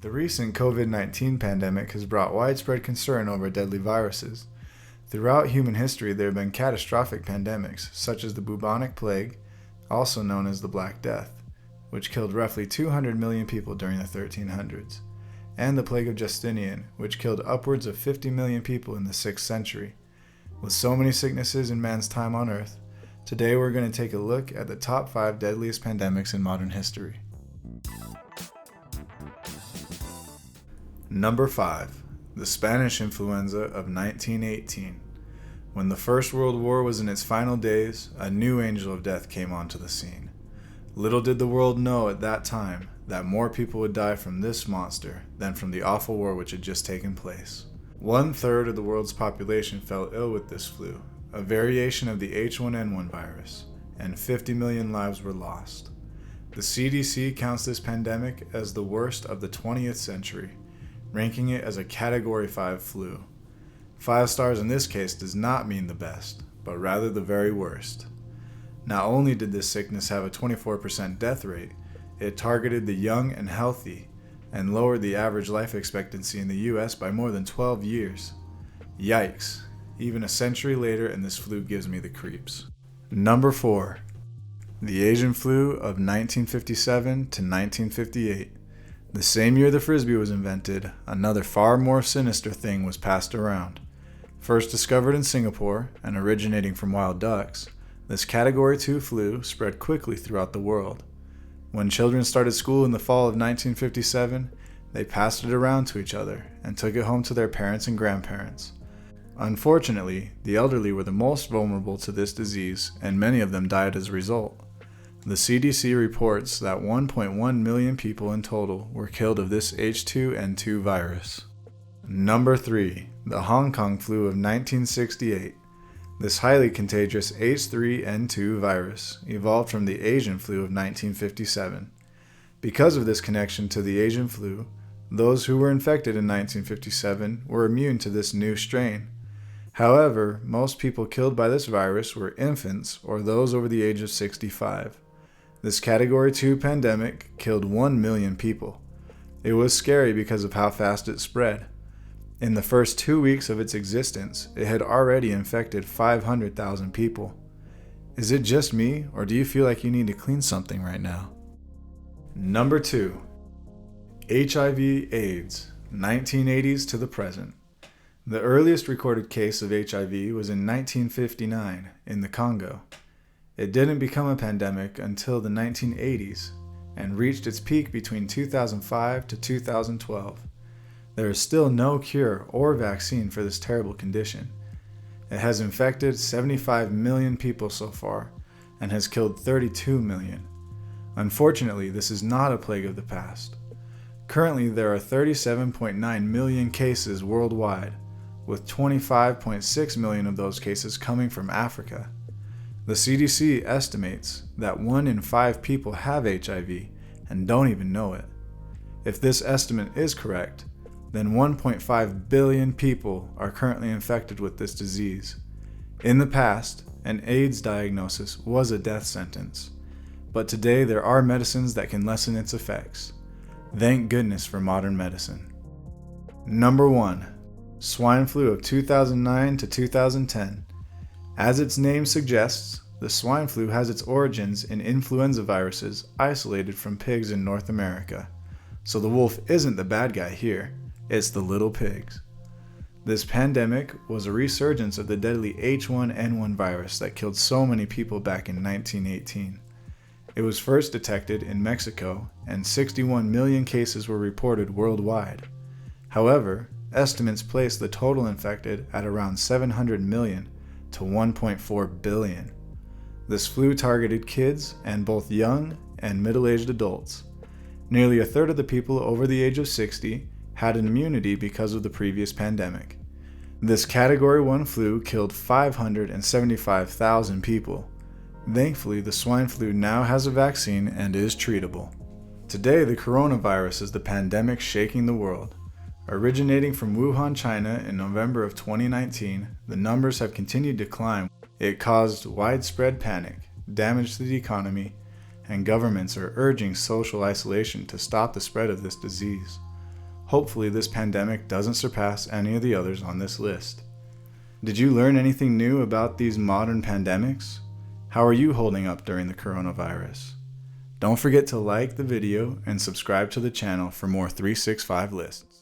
The recent COVID-19 pandemic has brought widespread concern over deadly viruses. Throughout human history, there have been catastrophic pandemics, such as the bubonic plague, also known as the Black Death, which killed roughly 200 million people during the 1300s, and the plague of Justinian, which killed upwards of 50 million people in the 6th century. With so many sicknesses in man's time on Earth, today we're going to take a look at the top 5 deadliest pandemics in modern history. Number 5. The Spanish Influenza of 1918. When the First World War was in its final days, a new angel of death came onto the scene. Little did the world know at that time that more people would die from this monster than from the awful war which had just taken place. 1/3 of the world's population fell ill with this flu, a variation of the H1N1 virus, and 50 million lives were lost. The CDC counts this pandemic as the worst of the 20th century, ranking it as a Category 5 flu. 5 stars in this case does not mean the best, but rather the very worst. Not only did this sickness have a 24% death rate, it targeted the young and healthy, and lowered the average life expectancy in the US by more than 12 years. Yikes, even a century later and this flu gives me the creeps. Number 4. The Asian flu of 1957 to 1958. The same year the Frisbee was invented, another far more sinister thing was passed around. First discovered in Singapore and originating from wild ducks, this Category 2 flu spread quickly throughout the world. When children started school in the fall of 1957, they passed it around to each other and took it home to their parents and grandparents. Unfortunately, the elderly were the most vulnerable to this disease, and many of them died as a result. The CDC reports that 1.1 million people in total were killed of this H2N2 virus. Number 3. The Hong Kong flu of 1968. This highly contagious H3N2 virus evolved from the Asian flu of 1957. Because of this connection to the Asian flu, those who were infected in 1957 were immune to this new strain. However, most people killed by this virus were infants or those over the age of 65. This Category 2 pandemic killed 1 million people. It was scary because of how fast it spread. In the first 2 weeks of its existence, it had already infected 500,000 people. Is it just me, or do you feel like you need to clean something right now? Number 2. HIV/AIDS, 1980s to the present. The earliest recorded case of HIV was in 1959 in the Congo. It didn't become a pandemic until the 1980s and reached its peak between 2005 to 2012. There is still no cure or vaccine for this terrible condition. It has infected 75 million people so far and has killed 32 million. Unfortunately, this is not a plague of the past. Currently, there are 37.9 million cases worldwide, with 25.6 million of those cases coming from Africa. The CDC estimates that 1 in 5 people have HIV and don't even know it. If this estimate is correct, then 1.5 billion people are currently infected with this disease. In the past, an AIDS diagnosis was a death sentence, but today there are medicines that can lessen its effects. Thank goodness for modern medicine. Number 1. Swine Flu of 2009 to 2010. As its name suggests, the swine flu has its origins in influenza viruses isolated from pigs in North America. So the wolf isn't the bad guy here, it's the little pigs. This pandemic was a resurgence of the deadly H1N1 virus that killed so many people back in 1918. It was first detected in Mexico, and 61 million cases were reported worldwide. However, estimates place the total infected at around 700 million to 1.4 billion. This flu targeted kids and both young and middle-aged adults. Nearly 1/3 of the people over the age of 60 had an immunity because of the previous pandemic. This Category 1 flu killed 575,000 people. Thankfully, the swine flu now has a vaccine and is treatable. Today, the coronavirus is the pandemic shaking the world. Originating from Wuhan, China in November of 2019, the numbers have continued to climb. It caused widespread panic, damage to the economy, and governments are urging social isolation to stop the spread of this disease. Hopefully this pandemic doesn't surpass any of the others on this list. Did you learn anything new about these modern pandemics? How are you holding up during the coronavirus? Don't forget to like the video and subscribe to the channel for more 365 lists.